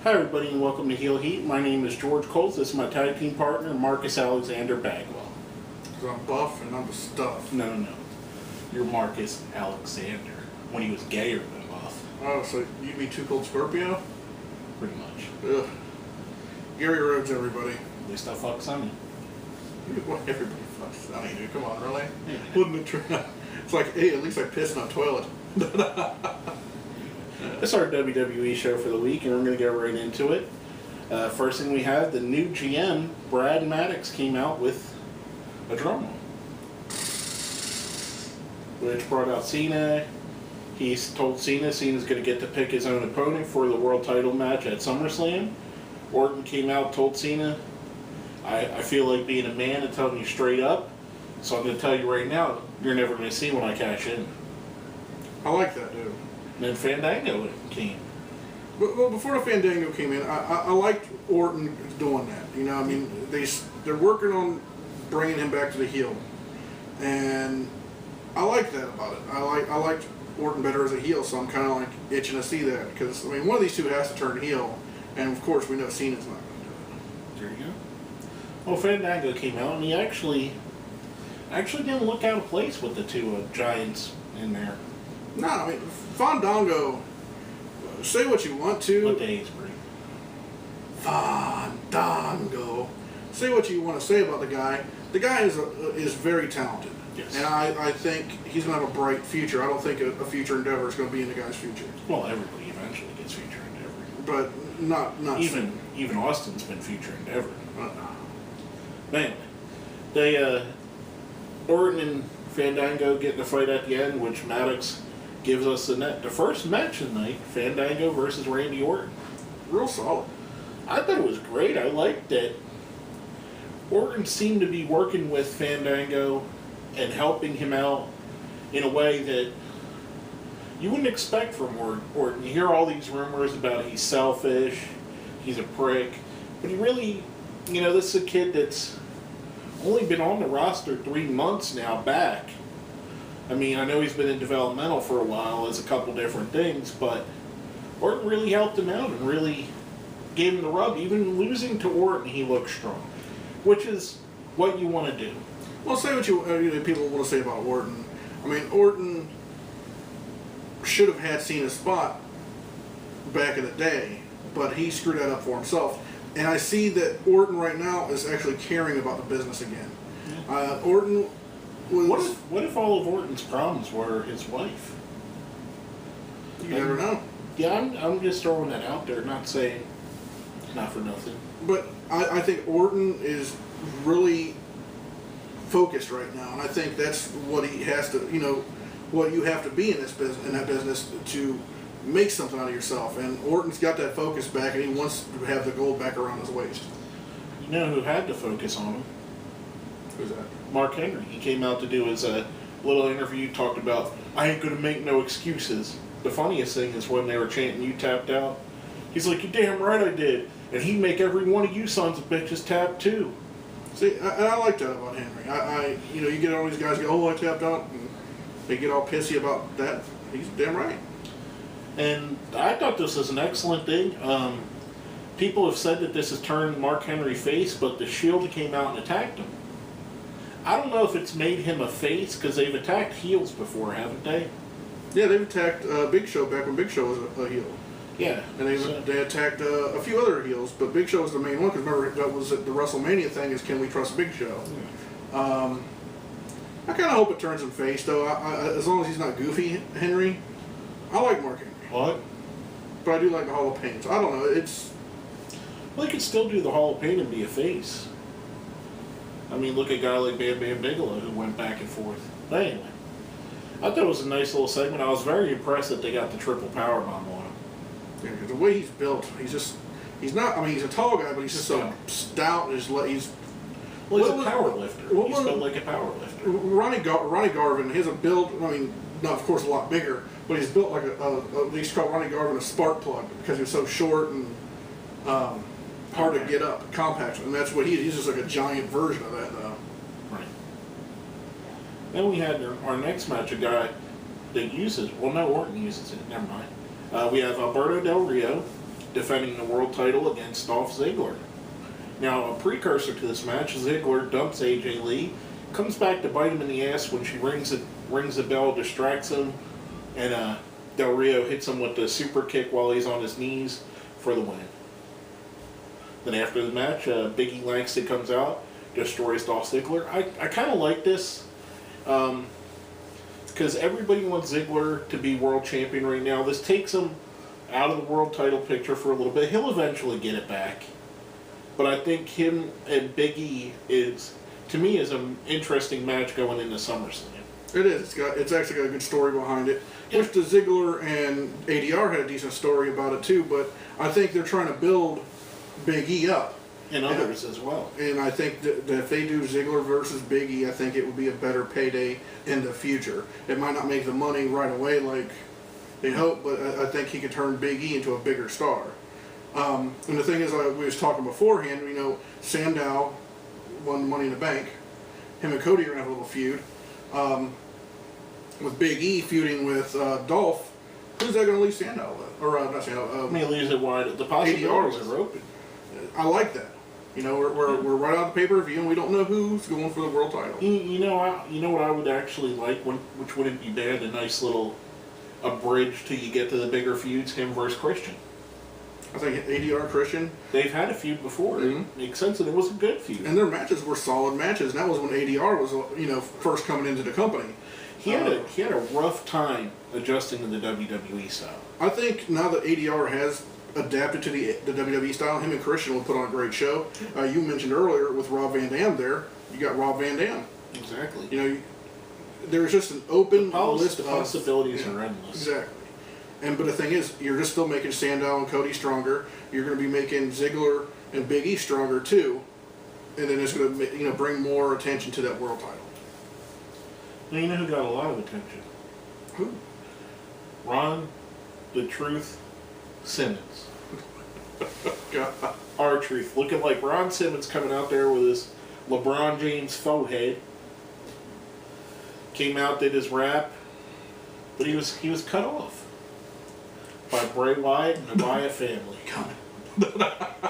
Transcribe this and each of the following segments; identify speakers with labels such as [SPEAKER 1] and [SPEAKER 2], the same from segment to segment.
[SPEAKER 1] Hi everybody and welcome to Heel Heat. My name is George Coles. This is my tag team partner, Marcus Alexander Bagwell.
[SPEAKER 2] Because I'm buff and I'm the stuff.
[SPEAKER 1] No. You're Marcus Alexander. When he was gayer than buff.
[SPEAKER 2] Oh, so you'd be Too Cold Scorpio?
[SPEAKER 1] Pretty much.
[SPEAKER 2] Ugh. Gary Rhodes, everybody.
[SPEAKER 1] At least I fuck Sonny.
[SPEAKER 2] What, everybody fucks Sonny, dude. Come on, really?
[SPEAKER 1] Yeah.
[SPEAKER 2] Wouldn't it try? It's like, hey, at least I pissed in a toilet.
[SPEAKER 1] This is our WWE show for the week, and we're going to get right into it. First thing we have, the new GM, Brad Maddox, came out with a drum roll, which brought out Cena. He's told Cena's going to get to pick his own opponent for the world title match at SummerSlam. Orton came out, told Cena, I feel like being a man and telling you straight up, so I'm going to tell you right now, you're never going to see when I cash in.
[SPEAKER 2] I like that, dude.
[SPEAKER 1] And then Fandango came.
[SPEAKER 2] But before the Fandango came in, I liked Orton doing that. You know, I mean, they're working on bringing him back to the heel, and I like that about it. I liked Orton better as a heel, so I'm kind of like itching to see that because I mean, one of these two has to turn heel, and of course we know Cena's not going to do it.
[SPEAKER 1] There you go. Well, Fandango came out, and he actually didn't look out of place with the two giants in there.
[SPEAKER 2] No, I mean, Fandango, say what you want to.
[SPEAKER 1] What day is Brie?
[SPEAKER 2] Fandango. Say what you want to say about the guy. The guy is very talented.
[SPEAKER 1] Yes.
[SPEAKER 2] And I think he's going to have a bright future. I don't think a future endeavor is going to be in the guy's future.
[SPEAKER 1] Well, everybody eventually gets future endeavor.
[SPEAKER 2] But not
[SPEAKER 1] even Austin's been future endeavor. Anyway, they Orton and Fandango get in a fight at the end, which Maddox gives us the first match of the night, Fandango versus Randy Orton.
[SPEAKER 2] Real solid.
[SPEAKER 1] I thought it was great. I liked that Orton seemed to be working with Fandango and helping him out in a way that you wouldn't expect from Orton. You hear all these rumors about he's selfish, he's a prick, but he really, this is a kid that's only been on the roster 3 months now back. I mean, I know he's been in developmental for a while as a couple different things, but Orton really helped him out and really gave him the rub. Even losing to Orton, he looked strong, which is what you want to do.
[SPEAKER 2] Well, say what people want to say about Orton. I mean, Orton should have had Cena's spot back in the day, but he screwed that up for himself. And I see that Orton right now is actually caring about the business again. Yeah. Orton was...
[SPEAKER 1] What if all of Orton's problems were his wife?
[SPEAKER 2] You never know.
[SPEAKER 1] Yeah, I'm just throwing that out there, not saying not for nothing.
[SPEAKER 2] But I think Orton is really focused right now, and I think that's what he has to, what you have to be in that business to make something out of yourself. And Orton's got that focus back, and he wants to have the gold back around his waist.
[SPEAKER 1] You know who had to focus on him?
[SPEAKER 2] Who's that?
[SPEAKER 1] Mark Henry. He came out to do his little interview, talked about, I ain't going to make no excuses. The funniest thing is when they were chanting, you tapped out, he's like, you're damn right I did. And he'd make every one of you sons of bitches tap too.
[SPEAKER 2] See, I like that about Henry. You get all these guys go, oh, I tapped out, and they get all pissy about that. He's damn right.
[SPEAKER 1] And I thought this was an excellent thing. People have said that this has turned Mark Henry face, but the Shield came out and attacked him. I don't know if it's made him a face, because they've attacked heels before, haven't they?
[SPEAKER 2] Yeah, they've attacked Big Show back when Big Show was a heel.
[SPEAKER 1] Yeah.
[SPEAKER 2] And they attacked a few other heels, but Big Show was the main one, because remember, that was the WrestleMania thing, is can we trust Big Show? Yeah. I kind of hope it turns him face, though. As long as he's not goofy, Henry. I like Mark Henry.
[SPEAKER 1] What?
[SPEAKER 2] But I do like the Hall of Pain, so I don't know,
[SPEAKER 1] Well, he could still do the Hall of Pain and be a face. I mean, look at a guy like Bam Bam Bigelow who went back and forth. But anyway, I thought it was a nice little segment. I was very impressed that they got the triple powerbomb on him.
[SPEAKER 2] Yeah, because the way he's built, he's not, I mean, he's a tall guy, but he's just so stout. He's
[SPEAKER 1] a power lifter. He's built like a power lifter.
[SPEAKER 2] Ronnie Garvin, he has a build, I mean, not of course a lot bigger, but he's built like they used to call Ronnie Garvin a spark plug because he was so short and hard to get up, compact, and that's what he's just like a giant version of that now.
[SPEAKER 1] Right. Then we had our next match, a guy that uses, well, no, Orton uses it, never mind. We have Alberto Del Rio defending the world title against Dolph Ziggler. Now, a precursor to this match, Ziggler dumps AJ Lee, comes back to bite him in the ass when she rings the bell, distracts him, and Del Rio hits him with the super kick while he's on his knees for the win. Then after the match, Big E Langston comes out, destroys Dolph Ziggler. I kind of like this because everybody wants Ziggler to be world champion right now. This takes him out of the world title picture for a little bit. He'll eventually get it back. But I think him and Big E is, to me, is an interesting match going into SummerSlam.
[SPEAKER 2] It is. It's actually got a good story behind it.
[SPEAKER 1] Yeah.
[SPEAKER 2] Which the Ziggler and ADR had a decent story about it too, but I think they're trying to build Big E up.
[SPEAKER 1] And others as well.
[SPEAKER 2] And I think that if they do Ziggler versus Big E, I think it would be a better payday in the future. It might not make the money right away like they hope, but I think he could turn Big E into a bigger star. And the thing is, we was talking beforehand, Sandow won Money in the Bank. Him and Cody are going to have a little feud. With Big E feuding with Dolph, who's that going to leave Sandow with? Or not Sandow.
[SPEAKER 1] I mean, it leaves it wide. The possibilities are open.
[SPEAKER 2] I like that. We're right out of the pay-per-view, and we don't know who's going for the world title.
[SPEAKER 1] You know what I would actually like, which wouldn't be bad, a nice little bridge till you get to the bigger feuds, him versus Christian.
[SPEAKER 2] I think ADR Christian.
[SPEAKER 1] They've had a feud before.
[SPEAKER 2] Mm-hmm.
[SPEAKER 1] It makes sense, and it was a good feud.
[SPEAKER 2] And their matches were solid matches. And that was when ADR was, first coming into the company.
[SPEAKER 1] He had a rough time adjusting to the WWE style.
[SPEAKER 2] I think now that ADR has adapted to the WWE style, him and Christian will put on a great show. You mentioned earlier with Rob Van Dam there. You got Rob Van Dam.
[SPEAKER 1] Exactly.
[SPEAKER 2] There's just an open list of
[SPEAKER 1] possibilities are endless.
[SPEAKER 2] Exactly. But the thing is, you're just still making Sandow and Cody stronger. You're going to be making Ziggler and Big E stronger too, and then it's going to bring more attention to that world title.
[SPEAKER 1] Now, you know who got a lot of attention?
[SPEAKER 2] Who?
[SPEAKER 1] Ron, the Truth, Simmons.
[SPEAKER 2] God.
[SPEAKER 1] R-Truth, looking like Ron Simmons coming out there with his LeBron James faux head. Came out, did his rap, but he was cut off by Bray Wyatt and the Wyatt family.
[SPEAKER 2] Coming.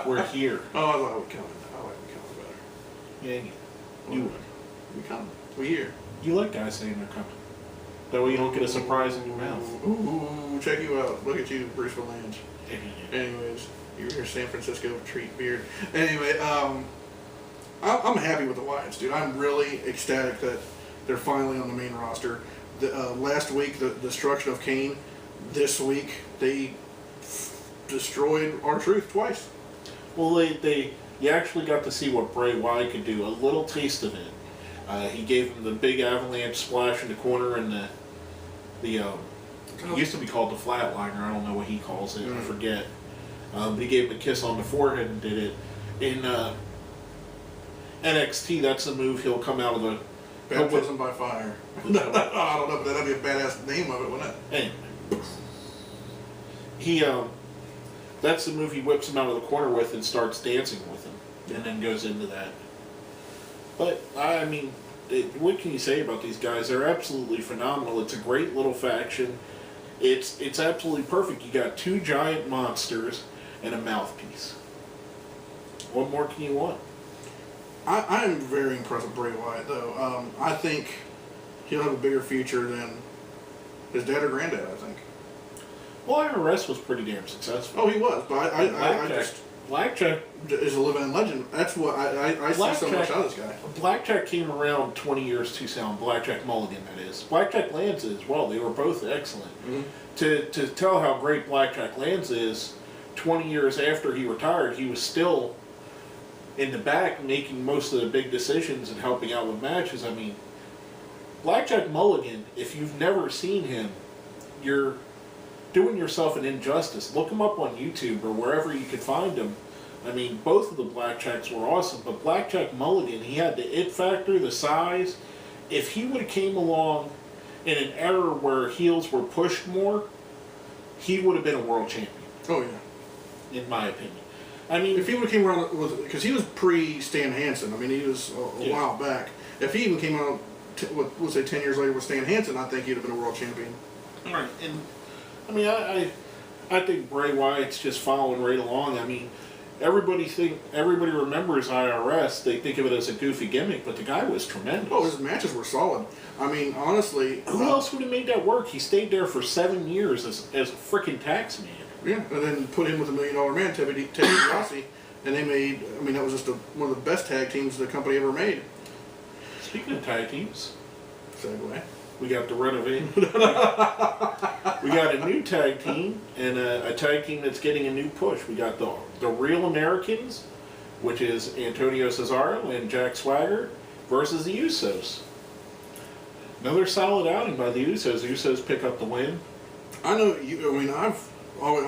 [SPEAKER 1] We're here.
[SPEAKER 2] Oh, I like we coming. I like we coming better.
[SPEAKER 1] Yeah, you would.
[SPEAKER 2] We coming. We here.
[SPEAKER 1] You like guys saying they're coming. That way you don't get a surprise in your mouth.
[SPEAKER 2] Ooh, check you out. Look at you, Bruce Valange. Anyways, you're your San Francisco treat beard. Anyway, I'm happy with the Wyatts, dude. I'm really ecstatic that they're finally on the main roster. Last week, the destruction of Kane. This week, they destroyed R-Truth twice.
[SPEAKER 1] Well, you actually got to see what Bray Wyatt could do. A little taste of it. He gave him the big avalanche splash in the corner and it used to be called the flatliner. I don't know what he calls it. I forget. But he gave him a kiss on the forehead and did it. In NXT, that's the move. He'll come out of the...
[SPEAKER 2] Baptism by fire. I don't know, but that'd be a badass name of it, wouldn't it?
[SPEAKER 1] Anyway. That's the move he whips him out of the corner with and starts dancing with him. And then goes into that. But, I mean, what can you say about these guys? They're absolutely phenomenal. It's a great little faction. It's absolutely perfect. You got two giant monsters and a mouthpiece. What more can you want?
[SPEAKER 2] I am very impressed with Bray Wyatt, though. I think he'll have a bigger future than his dad or granddad, I think.
[SPEAKER 1] Well, IRS was pretty damn successful.
[SPEAKER 2] Oh, he was, but I just...
[SPEAKER 1] Blackjack
[SPEAKER 2] is a living legend. That's what I see so much out of this guy.
[SPEAKER 1] Blackjack came around 20 years too soon. Blackjack Mulligan, that is. Blackjack Lanza as well. They were both excellent. Mm-hmm. To tell how great Blackjack Lanza is, 20 years after he retired, he was still in the back making most of the big decisions and helping out with matches. I mean, Blackjack Mulligan, if you've never seen him, you're doing yourself an injustice. Look him up on YouTube or wherever you can find him. I mean, both of the Blackjacks were awesome, but Blackjack Mulligan, he had the it factor, the size. If he would have came along in an era where heels were pushed more, he would have been a world champion.
[SPEAKER 2] Oh, yeah.
[SPEAKER 1] In my opinion. I mean,
[SPEAKER 2] if he would have came around with, because he was pre-Stan Hansen. I mean, he was a while back. If he even came out, let's say 10 years later with Stan Hansen, I think he'd have been a world champion.
[SPEAKER 1] Right, and I mean, I think Bray Wyatt's just following right along. I mean, everybody remembers IRS. They think of it as a goofy gimmick, but the guy was tremendous.
[SPEAKER 2] Oh, his matches were solid. I mean, honestly,
[SPEAKER 1] who else would have made that work? He stayed there for 7 years as a freaking tax man.
[SPEAKER 2] Yeah, and then put him with $1 Million Man, Ted DiBiase, and they made. I mean, that was just one of the best tag teams the company ever made.
[SPEAKER 1] Speaking of tag teams,
[SPEAKER 2] segue.
[SPEAKER 1] We got the renovate. We got a new tag team and a tag team that's getting a new push. We got the Real Americans, which is Antonio Cesaro and Jack Swagger, versus the Usos. Another solid outing by the Usos. The Usos pick up the win.
[SPEAKER 2] I know you. I mean, I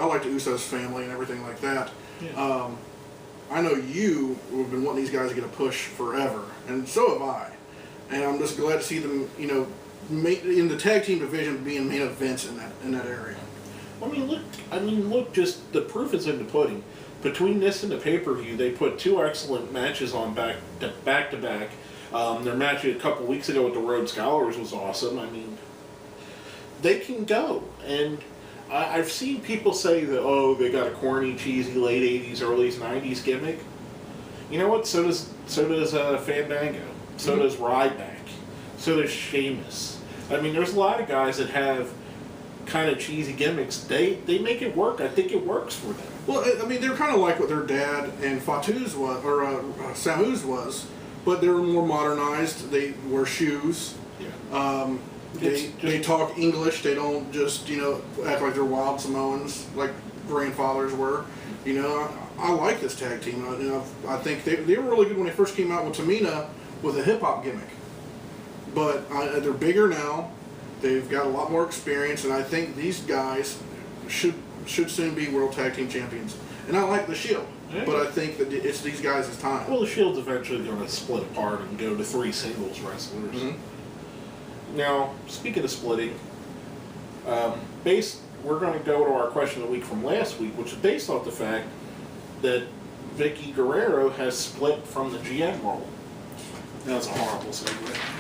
[SPEAKER 2] like the Usos family and everything like that.
[SPEAKER 1] Yeah.
[SPEAKER 2] I know you have been wanting these guys to get a push forever, and so have I. And I'm just glad to see them, you know, in the tag team division being main events in that area.
[SPEAKER 1] Look, just the proof is in the pudding. Between this and the pay-per-view, they put 2 excellent matches on back to back. Their match a couple weeks ago with the Rhodes Scholars was awesome. I mean, they can go. And I've seen people say that, oh, they got a corny, cheesy late 80s, early 90s gimmick. You know what? So does Fandango. So does Ryback. So does Sheamus. I mean, there's a lot of guys that have kind of cheesy gimmicks. They make it work. I think it works for them.
[SPEAKER 2] Well, I mean, they're kind of like what their dad and Fatu's was, or Samu's was, but they're more modernized. They wear shoes.
[SPEAKER 1] Yeah.
[SPEAKER 2] They talk English. They don't just, you know, act like they're wild Samoans like grandfathers were. You know, I like this tag team. You know, I think they were really good when they first came out with Tamina with a hip hop gimmick. But they're bigger now. They've got a lot more experience, and I think these guys should soon be World Tag Team Champions. And I like the Shield, but I think that it's these guys' time.
[SPEAKER 1] Well, the Shield's eventually going to split apart and go to 3 singles wrestlers. Mm-hmm. Now, speaking of splitting, we're going to go to our question of the week from last week, which is based off the fact that Vicky Guerrero has split from the GM role. That's a horrible segue.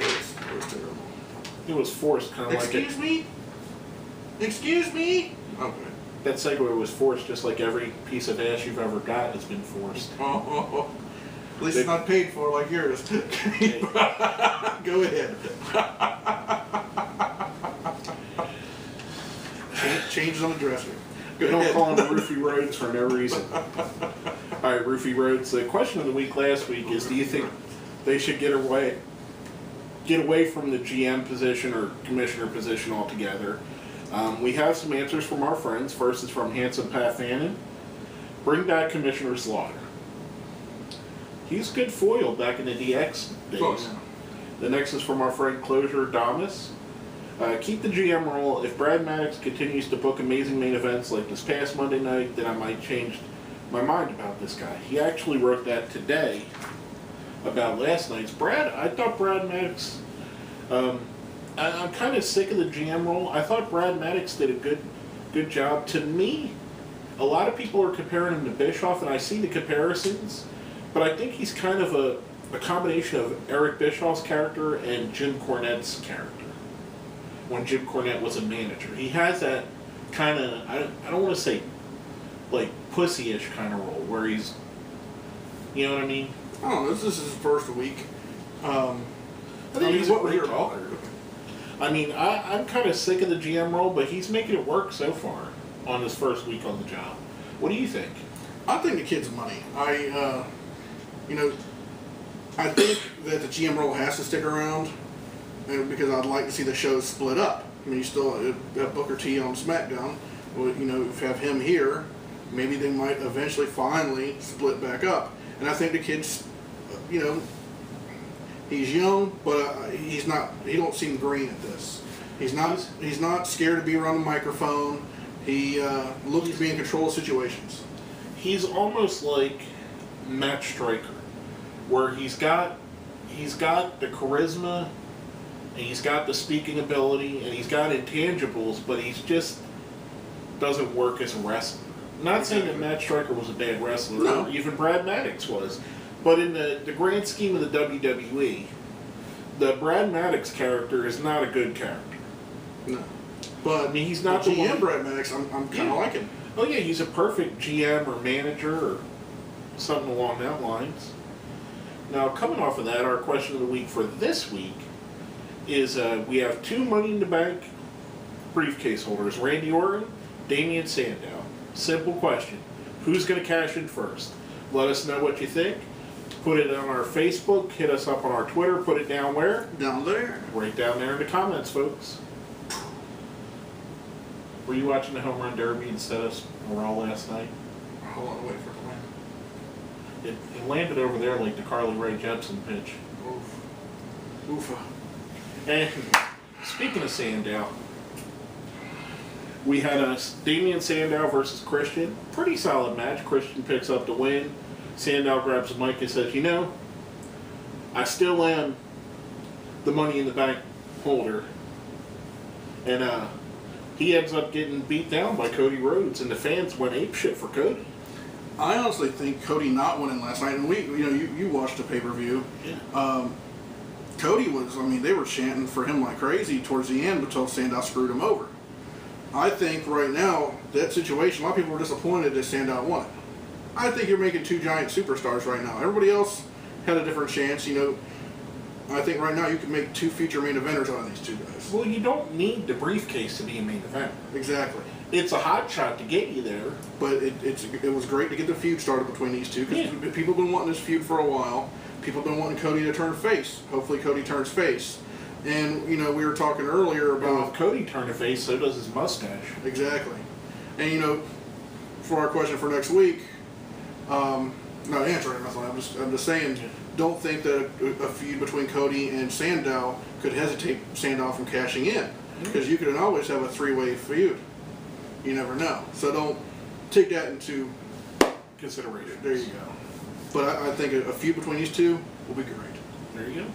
[SPEAKER 2] It was terrible.
[SPEAKER 1] It was forced, kind of like it.
[SPEAKER 2] Excuse me? Excuse me? Okay.
[SPEAKER 1] That segue was forced, just like every piece of ass you've ever got has been forced.
[SPEAKER 2] Oh. At least it's not paid for like yours. Go ahead. Changes on the dresser.
[SPEAKER 1] Go ahead. Don't call him Roofie Rhodes for no reason. All right, Roofie Rhodes. The question of the week last week is: do you think they should get away from the GM position or commissioner position altogether? We have some answers from our friends. First is from Handsome Pat Fannin. Bring back Commissioner Slaughter. He's good foil back in the DX days.
[SPEAKER 2] Close.
[SPEAKER 1] The next is from our friend Closure Damas. Keep the GM role. If Brad Maddox continues to book amazing main events like this past Monday night, then I might change my mind about this guy. He actually wrote that today about last night's Brad. I thought Brad Maddox. I'm kind of sick of the GM role. I thought Brad Maddox did a good job. To me, a lot of people are comparing him to Bischoff, and I see the comparisons, but I think he's kind of a combination of Eric Bischoff's character and Jim Cornette's character. When Jim Cornette was a manager, he has that kind of, I don't want to say like pussy-ish kind of role where he's, you know what I mean?
[SPEAKER 2] I don't know. This is his first week.
[SPEAKER 1] I think he's a great talker. I mean, I'm kind of sick of the GM role, but he's making it work so far on his first week on the job. What do you think?
[SPEAKER 2] I think the kid's money. I think that the GM role has to stick around, because I'd like to see the shows split up. I mean, you still have Booker T on SmackDown. Well, you know, if you have him here, maybe they might eventually finally split back up. And I think the kid's, you know, he's young, but he don't seem green at this. He's not scared to be around the microphone. He looks to be in control of situations.
[SPEAKER 1] He's almost like Matt Striker, where he's got the charisma, and he's got the speaking ability, and he's got intangibles, but he's just doesn't work as a wrestler. Not saying that Matt Striker was a bad wrestler,
[SPEAKER 2] no.
[SPEAKER 1] Or even Brad Maddox was. But in the grand scheme of the WWE, the Brad Maddox character is not a good character.
[SPEAKER 2] No. But
[SPEAKER 1] I mean, he's not
[SPEAKER 2] the
[SPEAKER 1] the
[SPEAKER 2] GM
[SPEAKER 1] one.
[SPEAKER 2] Brad Maddox, I'm kind of liking.
[SPEAKER 1] Oh yeah, he's a perfect GM or manager or something along that lines. Now, coming off of that, our question of the week for this week is we have 2 Money in the Bank briefcase holders, Randy Orton, Damian Sandow. Simple question. Who's going to cash in first? Let us know what you think. Put it on our Facebook, hit us up on our Twitter, put it down where?
[SPEAKER 2] Down there.
[SPEAKER 1] Right down there in the comments, folks. Were you watching the Home Run Derby instead of Raw last night?
[SPEAKER 2] Hold on, wait for it to land.
[SPEAKER 1] It landed over there like the Carly Rae Jepsen pitch.
[SPEAKER 2] Oof. Oofa.
[SPEAKER 1] And speaking of Sandow, we had Damian Sandow versus Christian. Pretty solid match. Christian picks up the win. Sandow grabs the mic and says, I still am the Money in the Bank holder. And he ends up getting beat down by Cody Rhodes, and the fans went apeshit for Cody.
[SPEAKER 2] I honestly think Cody not winning last night, and you watched the pay-per-view.
[SPEAKER 1] Yeah.
[SPEAKER 2] Cody was, they were chanting for him like crazy towards the end until Sandow screwed him over. I think right now, that situation, a lot of people were disappointed that Sandow won it. I think you're making 2 giant superstars right now. Everybody else had a different chance, I think right now you can make 2 future main eventers out of these 2 guys.
[SPEAKER 1] Well, you don't need the briefcase to be a main event.
[SPEAKER 2] Exactly.
[SPEAKER 1] It's a hot shot to get you there.
[SPEAKER 2] But it was great to get the feud started between these 2 because people have been wanting this feud for a while. People have been wanting Cody to turn face. Hopefully Cody turns face. And, we were talking earlier about...
[SPEAKER 1] Well, if Cody turned a face, so does his mustache.
[SPEAKER 2] Exactly. And, for our question for next week, not answering nothing, I'm just saying, don't think that a feud between Cody and Sandow could hesitate Sandow from cashing in. Because you could always have a 3-way feud. You never know. So don't take that into
[SPEAKER 1] consideration.
[SPEAKER 2] There you go. But I think a feud between these 2 will be great.
[SPEAKER 1] There you go.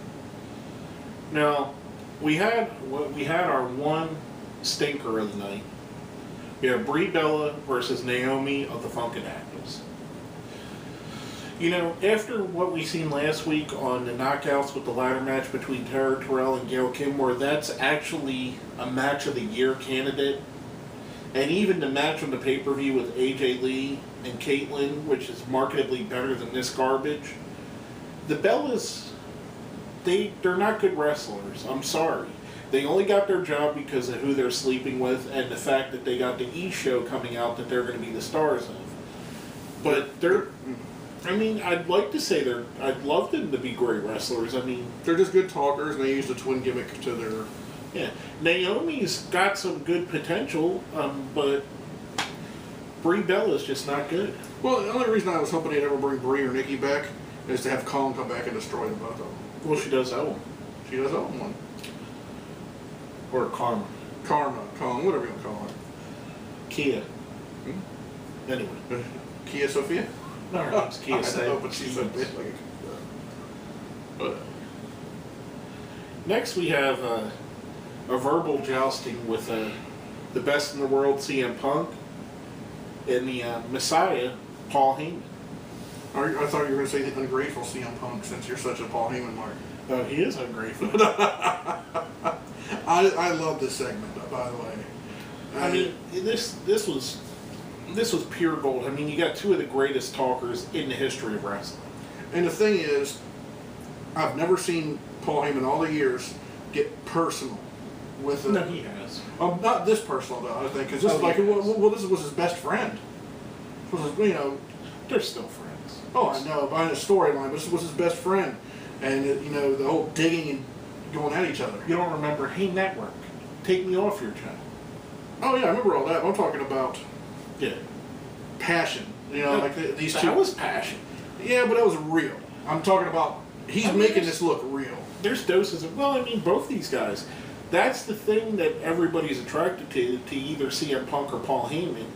[SPEAKER 1] Now, we had our one stinker of the night. We have Brie Bella versus Naomi of the Funkadactyls. After what we seen last week on the knockouts with the ladder match between Tara Terrell and Gail Kimore, that's actually a match of the year candidate. And even the match on the pay-per-view with AJ Lee and Caitlyn, which is marketably better than this garbage. The Bellas, they're not good wrestlers. I'm sorry. They only got their job because of who they're sleeping with and the fact that they got the E-show coming out that they're going to be the stars of. But I'd like to say I'd love them to be great wrestlers.
[SPEAKER 2] They're just good talkers, and they use the twin gimmick to their...
[SPEAKER 1] Yeah. Naomi's got some good potential, but Brie Bella's just not good.
[SPEAKER 2] Well, the only reason I was hoping they'd ever bring Brie or Nikki back is to have Colin come back and destroy them both of them.
[SPEAKER 1] Well, she does own.
[SPEAKER 2] She does own one.
[SPEAKER 1] Or Karma.
[SPEAKER 2] Colin, whatever you want to call her.
[SPEAKER 1] Kia. Anyway.
[SPEAKER 2] Kia Sophia?
[SPEAKER 1] No, her name's Kia.
[SPEAKER 2] I know, but she's so big.
[SPEAKER 1] Next, we have a verbal jousting with the best in the world, CM Punk, and the Messiah, Paul Heyman.
[SPEAKER 2] I thought you were going to say the ungrateful CM Punk, since you're such a Paul Heyman mark.
[SPEAKER 1] Oh, he is ungrateful.
[SPEAKER 2] I love this segment, by the way.
[SPEAKER 1] This was pure gold. You got 2 of the greatest talkers in the history of wrestling.
[SPEAKER 2] And the thing is, I've never seen Paul Heyman all the years get personal with it.
[SPEAKER 1] No, he has.
[SPEAKER 2] Not this personal, though, I think, because this this was his best friend.
[SPEAKER 1] They're still friends.
[SPEAKER 2] Oh, I know, behind the storyline, but this was his best friend. And, the whole digging and going at each other.
[SPEAKER 1] You don't remember, hey, network, take me off your channel.
[SPEAKER 2] Oh, yeah, I remember all that. I'm talking about passion. These 2.
[SPEAKER 1] That was passion.
[SPEAKER 2] Yeah, but that was real. I'm talking about, he's making this look real.
[SPEAKER 1] There's doses of, both these guys. That's the thing that everybody's attracted to either CM Punk or Paul Heyman,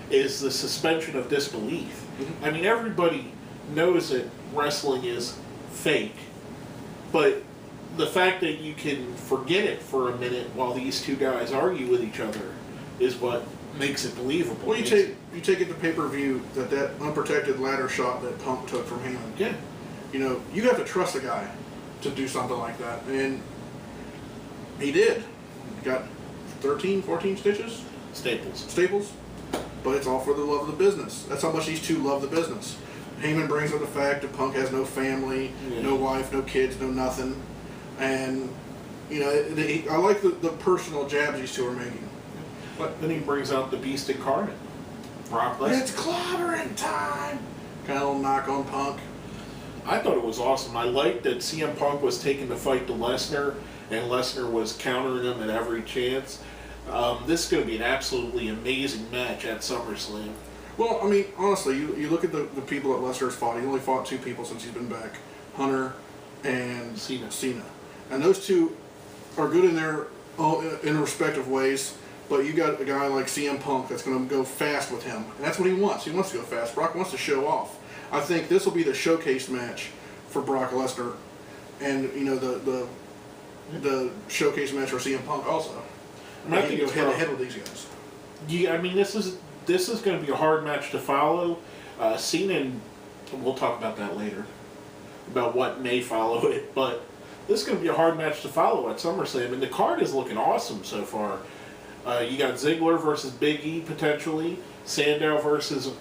[SPEAKER 1] is the suspension of disbelief. Mm-hmm. Everybody knows that wrestling is fake, but the fact that you can forget it for a minute while these 2 guys argue with each other is what makes it believable.
[SPEAKER 2] Well, you take it to pay-per-view that unprotected ladder shot that Punk took from Heyman.
[SPEAKER 1] Yeah.
[SPEAKER 2] You have to trust a guy to do something like that, and he did. Got 13, 14 stitches?
[SPEAKER 1] Staples.
[SPEAKER 2] but it's all for the love of the business. That's how much these two love the business. Heyman brings up the fact that Punk has no family, no wife, no kids, no nothing. And, you know, I like the personal jabs these two are making.
[SPEAKER 1] But then he brings out the beast incarnate, Brock Lesnar.
[SPEAKER 2] It's clobbering time! Kind of a little knock on Punk.
[SPEAKER 1] I thought it was awesome. I liked that CM Punk was taking the fight to Lesnar, and Lesnar was countering him at every chance. This is going to be an absolutely amazing match at SummerSlam.
[SPEAKER 2] Well, I mean, honestly, you look at the people that Lesnar's fought. He only fought 2 people since he's been back. Hunter and Cena. And those two are good in their respective ways, but you got a guy like CM Punk that's going to go fast with him. And that's what he wants. He wants to go fast. Brock wants to show off. I think this will be the showcase match for Brock Lesnar, and you know the showcase match for CM Punk also. And I think go head to head with these guys.
[SPEAKER 1] Yeah, I mean this is going to be a hard match to follow. Cena, and we'll talk about that later, about what may follow it, but this is going to be a hard match to follow at SummerSlam, and the card is looking awesome so far. You got Ziggler versus Big E potentially, Sandow versus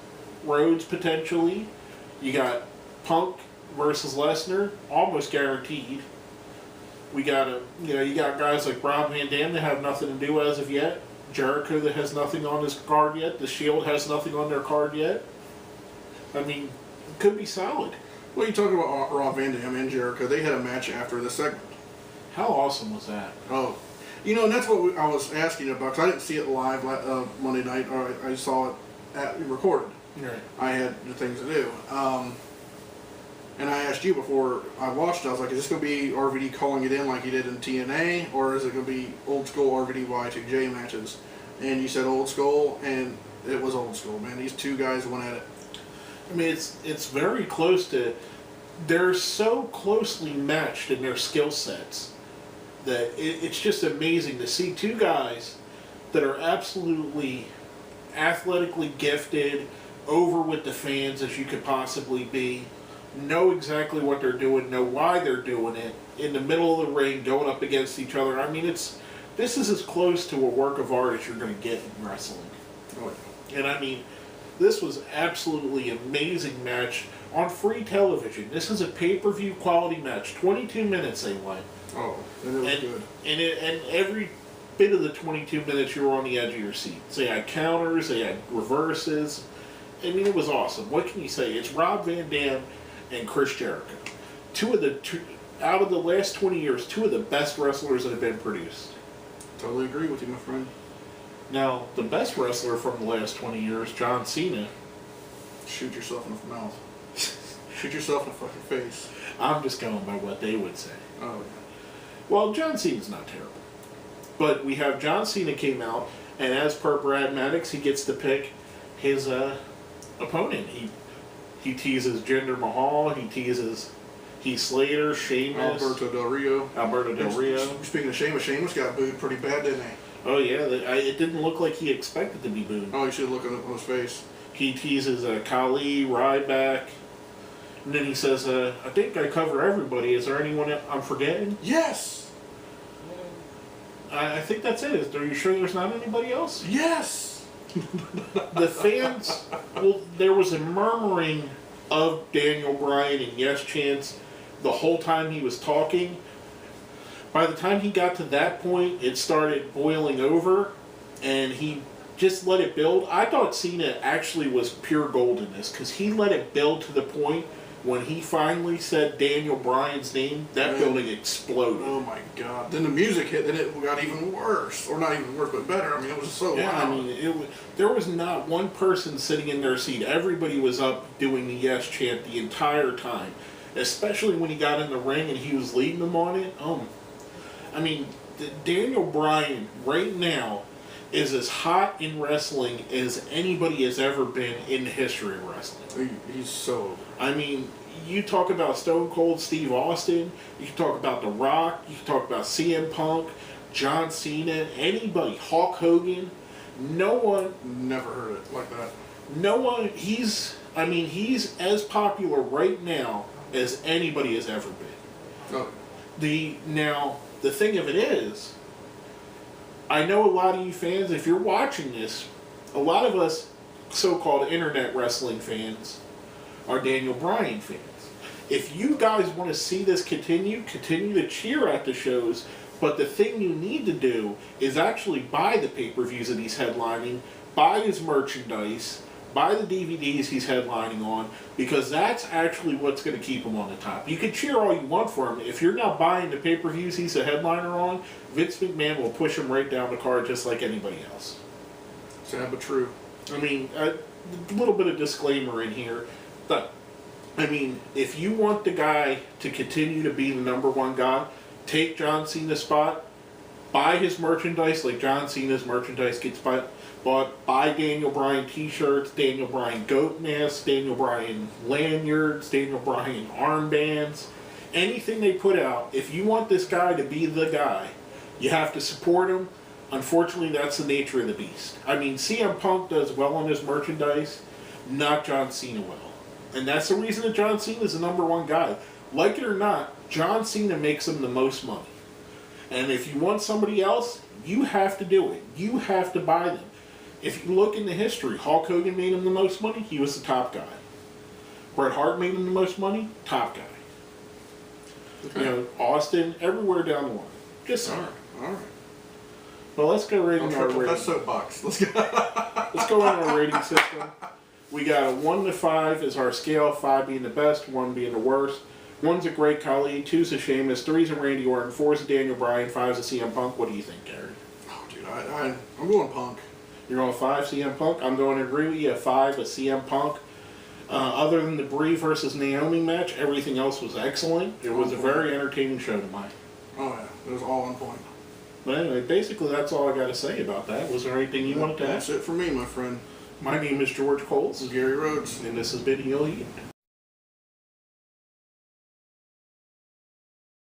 [SPEAKER 1] Rhodes potentially. You got Punk versus Lesnar, almost guaranteed. We got you got guys like Rob Van Dam that have nothing to do as of yet. Jericho that has nothing on his card yet. The Shield has nothing on their card yet. I mean, it could be solid.
[SPEAKER 2] Well, you talk about Rob Van Dam and Jericho. They had a match after the segment.
[SPEAKER 1] How awesome was that?
[SPEAKER 2] Oh, you know, and that's what I was asking about, because I didn't see it live Monday night, or I saw it recorded.
[SPEAKER 1] Right.
[SPEAKER 2] I had the things to do. And I asked you before I watched it, I was like, is this going to be RVD calling it in like he did in TNA, or is it going to be old school RVD Y2J matches? And you said old school, and it was old school, man. These two guys went at it.
[SPEAKER 1] I mean, it's very close to... They're so closely matched in their skill sets that it's just amazing to see two guys that are absolutely athletically gifted, over with the fans as you could possibly be, know exactly what they're doing, know why they're doing it, in the middle of the ring, going up against each other. I mean, this is as close to a work of art as you're going to get in wrestling.
[SPEAKER 2] Oh.
[SPEAKER 1] And I mean, this was absolutely amazing match on free television. This is a pay-per-view quality match. 22 minutes they went.
[SPEAKER 2] Oh, and it was good.
[SPEAKER 1] And every bit of the 22 minutes you were on the edge of your seat. They had counters, they had reverses. I mean, it was awesome. What can you say? It's Rob Van Dam and Chris Jericho. Out of the last 20 years, 2 of the best wrestlers that have been produced.
[SPEAKER 2] Totally agree with you, my friend.
[SPEAKER 1] Now, the best wrestler from the last 20 years, John Cena.
[SPEAKER 2] Shoot yourself in the mouth. Shoot yourself in the fucking face.
[SPEAKER 1] I'm just going by what they would say.
[SPEAKER 2] Oh, yeah.
[SPEAKER 1] Well, John Cena's not terrible. But we have John Cena came out, and as per Brad Maddox, he gets to pick his opponent. He teases Jinder Mahal, he teases Heath Slater, Sheamus.
[SPEAKER 2] Alberto Del Rio. Speaking of Sheamus got booed pretty bad, didn't he?
[SPEAKER 1] Oh, yeah. It didn't look like he expected to be booed.
[SPEAKER 2] Oh, you should look on his face.
[SPEAKER 1] He teases Khali, Ryback. And then he says, I think I cover everybody. Is there anyone I'm forgetting?
[SPEAKER 2] Yes!
[SPEAKER 1] I think that's it. Are you sure there's not anybody else?
[SPEAKER 2] Yes!
[SPEAKER 1] The fans, well, there was a murmuring of Daniel Bryan and Yes Chance the whole time he was talking. By the time he got to that point, it started boiling over, and he just let it build. I thought Cena actually was pure gold in this, because he let it build to the point when he finally said Daniel Bryan's name, that building exploded.
[SPEAKER 2] Oh my God. Then the music hit, then it got even worse. Or not even worse, but better. I mean, it was so loud.
[SPEAKER 1] I mean, there was not one person sitting in their seat. Everybody was up doing the Yes chant the entire time. Especially when he got in the ring and he was leading them on it. I mean, Daniel Bryan right now is as hot in wrestling as anybody has ever been in the history of wrestling.
[SPEAKER 2] He's so...
[SPEAKER 1] I mean, you talk about Stone Cold Steve Austin, you can talk about The Rock, you can talk about CM Punk, John Cena, anybody, Hulk Hogan, no one...
[SPEAKER 2] Never heard it like that.
[SPEAKER 1] No one, he's as popular right now as anybody has ever been.
[SPEAKER 2] Oh.
[SPEAKER 1] Now, the thing of it is, I know a lot of you fans, if you're watching this, a lot of us so-called internet wrestling fans are Daniel Bryan fans. If you guys want to see this continue to cheer at the shows, but the thing you need to do is actually buy the pay-per-views that he's headlining, buy his merchandise, buy the DVDs he's headlining on, because that's actually what's going to keep him on the top. You can cheer all you want for him. If you're not buying the pay-per-views he's a headliner on, Vince McMahon will push him right down the card just like anybody else.
[SPEAKER 2] Sad but true.
[SPEAKER 1] I mean, a little bit of disclaimer in here. But, I mean, if you want the guy to continue to be the number one guy, take John Cena's spot, buy his merchandise like John Cena's merchandise gets bought, buy Daniel Bryan t-shirts, Daniel Bryan goat masks, Daniel Bryan lanyards, Daniel Bryan armbands, anything they put out. If you want this guy to be the guy, you have to support him. Unfortunately, that's the nature of the beast. I mean, CM Punk does well on his merchandise, not John Cena well. And that's the reason that John Cena is the number one guy. Like it or not, John Cena makes him the most money. And if you want somebody else, you have to do it. You have to buy them. If you look into history, Hulk Hogan made him the most money, he was the top guy. Bret Hart made him the most money, top guy. Okay. You know, Austin, everywhere down the line. Just saying.
[SPEAKER 2] All right.
[SPEAKER 1] Well, let's go right into our rating.
[SPEAKER 2] That soapbox. Let's go.
[SPEAKER 1] Let's go on our rating system. We got a 1 to 5 is our scale, 5 being the best, 1 being the worst. 1's a great Khali, 2's a Sheamus, 3's a Randy Orton, 4's a Daniel Bryan, 5's a CM Punk. What do you think, Gary?
[SPEAKER 2] Oh, dude, I'm going Punk.
[SPEAKER 1] You're going 5 CM Punk? I'm going to agree with you, a 5 a CM Punk. Other than the Brie versus Naomi match, everything else was excellent. It was a very entertaining show tonight.
[SPEAKER 2] Oh, yeah. It was all on point.
[SPEAKER 1] But anyway, basically that's all I got to say about that. Was there anything you wanted to add?
[SPEAKER 2] That's it for me, my friend.
[SPEAKER 1] My name is George Coles.
[SPEAKER 2] This is Gary Rhodes.
[SPEAKER 1] And this has been Heel Heat.